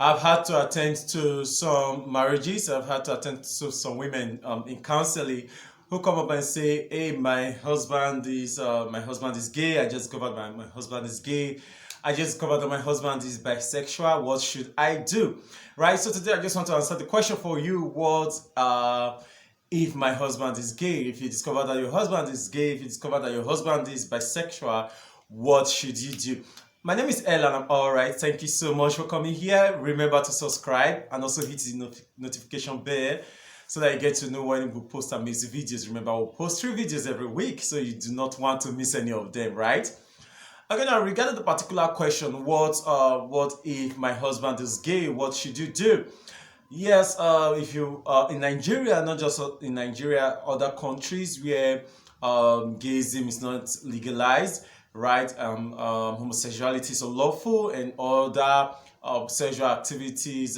I've had to attend to some marriages. I've had to attend to some women in counseling who come up and say, "Hey, my husband is gay. I just discovered my husband is gay. I just discovered that my husband is bisexual. What should I do?" Right. So today I just want to answer the question for you. What if my husband is gay? If you discover that your husband is gay, if you discover that your husband is bisexual, what should you do? My name is El and I'm alright. Thank you so much for coming here. Remember to subscribe and also hit the notification bell so that you get to know when we post amazing videos. Remember, we'll post 3 videos every week, so you do not want to miss any of them, right? Okay, now regarding the particular question, what if my husband is gay? What should you do? Yes, if you in Nigeria, not just in Nigeria, other countries where gayism is not legalized, right? Homosexuality is unlawful, and other sexual activities,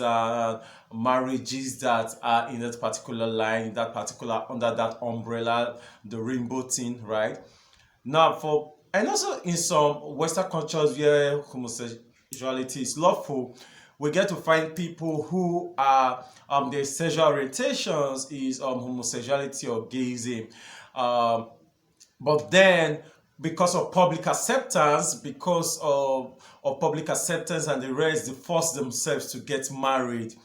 marriages that are in that particular line, that particular under that umbrella, the rainbow thing, right? Now, for and also in some Western cultures where homosexuality is lawful, we get to find people who are their sexual orientations is homosexuality or gayism. Um, but then, because of public acceptance and the rest, they force themselves to get married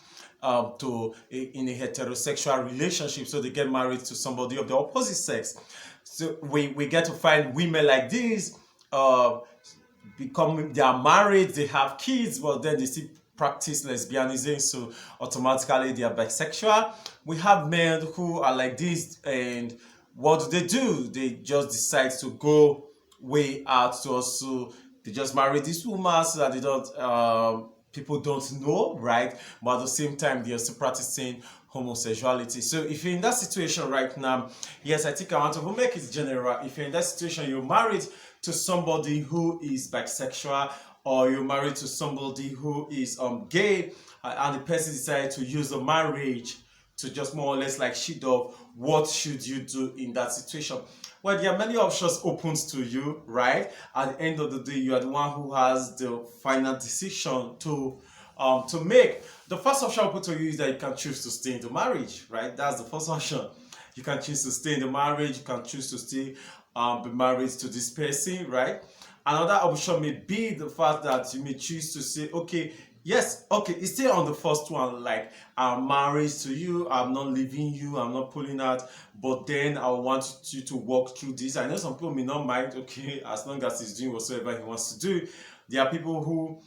in a heterosexual relationship. So they get married to somebody of the opposite sex. So we get to find women like this they are married, they have kids, but then they still practice lesbianism, so automatically they are bisexual. We have men who are like this, and what do? They just decide to go way out to also they just marry this woman so that they don't people don't know, right? But at the same time they are still practicing homosexuality. So if you're in that situation right now, yes, I think I want to make it general. If you're in that situation, you're married to somebody who is bisexual, or you're married to somebody who is gay, and the person decided to use the marriage to just more or less like shit off, what should you do in that situation? Well, there are many options open to you, right? At the end of the day, you are the one who has the final decision to make. The first option open to you is that you can choose to stay in the marriage, right? That's the first option. You can choose to stay in the marriage. You can choose to stay be married to this person, right? Another option may be the fact that you may choose to say, okay, yes, okay, it's still on the first one, like I'm married to you, I'm not leaving you, I'm not pulling out, but then I want you to walk through this. I know some people may not mind, okay, as long as he's doing whatsoever he wants to do. There are people who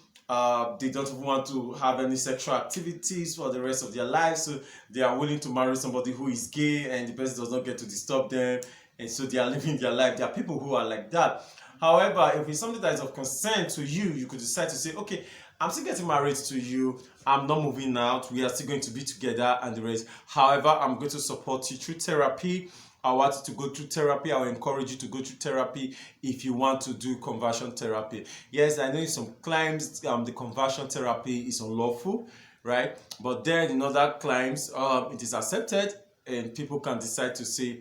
they don't even want to have any sexual activities for the rest of their lives, so they are willing to marry somebody who is gay and the person does not get to disturb them, and so they are living their life. There are people who are like that. However, if it's something that is of concern to you, you could decide to say, okay, I'm still getting married to you. I'm not moving out. We are still going to be together and the rest. However, I'm going to support you through therapy. I want you to go through therapy. I will encourage you to go through therapy if you want to do conversion therapy. Yes, I know in some climes the conversion therapy is unlawful, right? But then in other climes, it is accepted, and people can decide to say,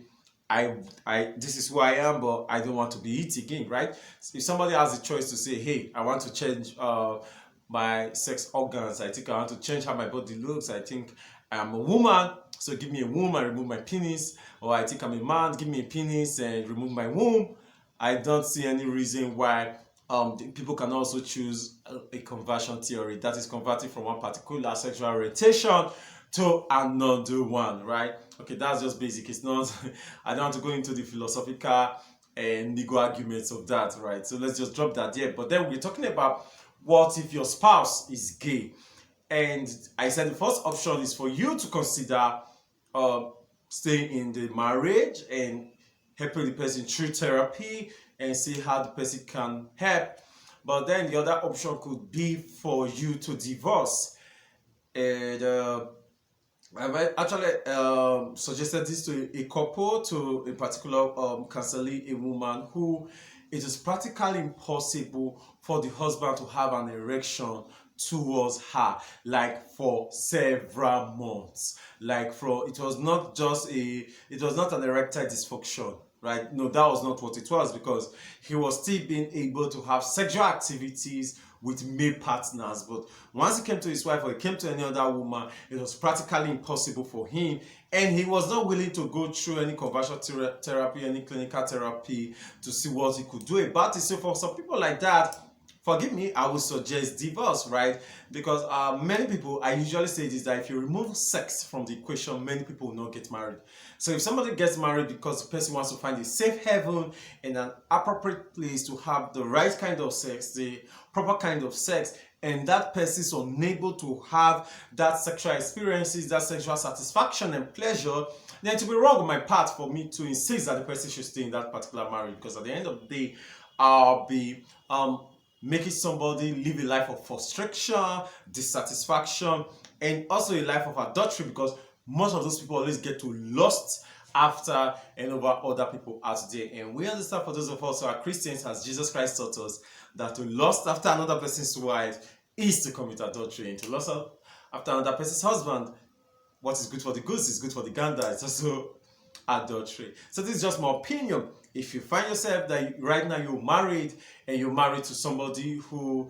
this is who I am, but I don't want to be it again, right? So if somebody has the choice to say, hey, I want to change my sex organs, I think I want to change how my body looks, I think I'm a woman, so give me a womb and remove my penis, or I think I'm a man, give me a penis and remove my womb. I don't see any reason why people can also choose a conversion theory, that is converting from one particular sexual orientation to another one, right? Okay, that's just basic. It's not, I don't want to go into the philosophical and legal arguments of that, right? So let's just drop that here. But then we're talking about what if your spouse is gay? And I said the first option is for you to consider uh, staying in the marriage and helping the person through therapy and see how the person can help. But then the other option could be for you to divorce. And I've actually suggested this to a couple, to in particular counseling a woman who it is practically impossible for the husband to have an erection towards her, like for several months. Like for it was not an erectile dysfunction, right? No, that was not what it was, because he was still being able to have sexual activities with male partners. But once he came to his wife or he came to any other woman, it was practically impossible for him. And he was not willing to go through any conversion therapy, any clinical therapy to see what he could do about it. So for some people like that, forgive me, I would suggest divorce, right? Because many people, I usually say this, that if you remove sex from the equation, many people will not get married. So if somebody gets married because the person wants to find a safe haven and an appropriate place to have the right kind of sex, the proper kind of sex, and that person is unable to have that sexual experiences, that sexual satisfaction and pleasure, then it will be wrong on my part for me to insist that the person should stay in that particular marriage. Because at the end of the day, I'll be making somebody live a life of frustration, dissatisfaction, and also a life of adultery, because most of those people always get to lust after and over other people out there. And we understand, for those of us who are Christians, as Jesus Christ taught us, that to lust after another person's wife is to commit adultery, and to lust after another person's husband, what is good for the goose is good for the gander. It's also adultery. So this is just my opinion. If you find yourself that right now you're married, and you're married to somebody who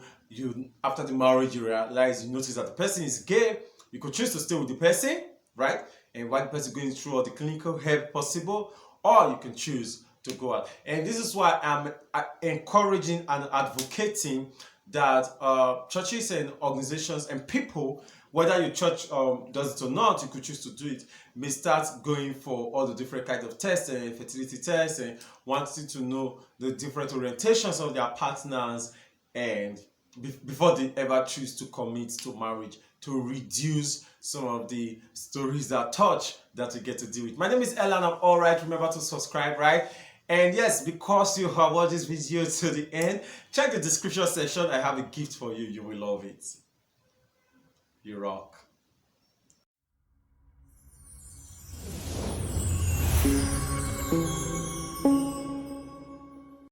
after the marriage you notice that the person is gay, you could choose to stay with the person, right? And while the person going through all the clinical help possible, or you can choose to go out. And this is why I'm encouraging and advocating that churches and organizations and people, whether your church does it or not, you could choose to do it, may start going for all the different kinds of tests and fertility tests, and wanting to know the different orientations of their partners, and before they ever choose to commit to marriage, to reduce some of the stories that touch that we get to deal with. My name is Ella. I'm all right. Remember to subscribe, right? And yes, because you have watched this video to the end, check the description section. I have a gift for you. You will love it. You rock.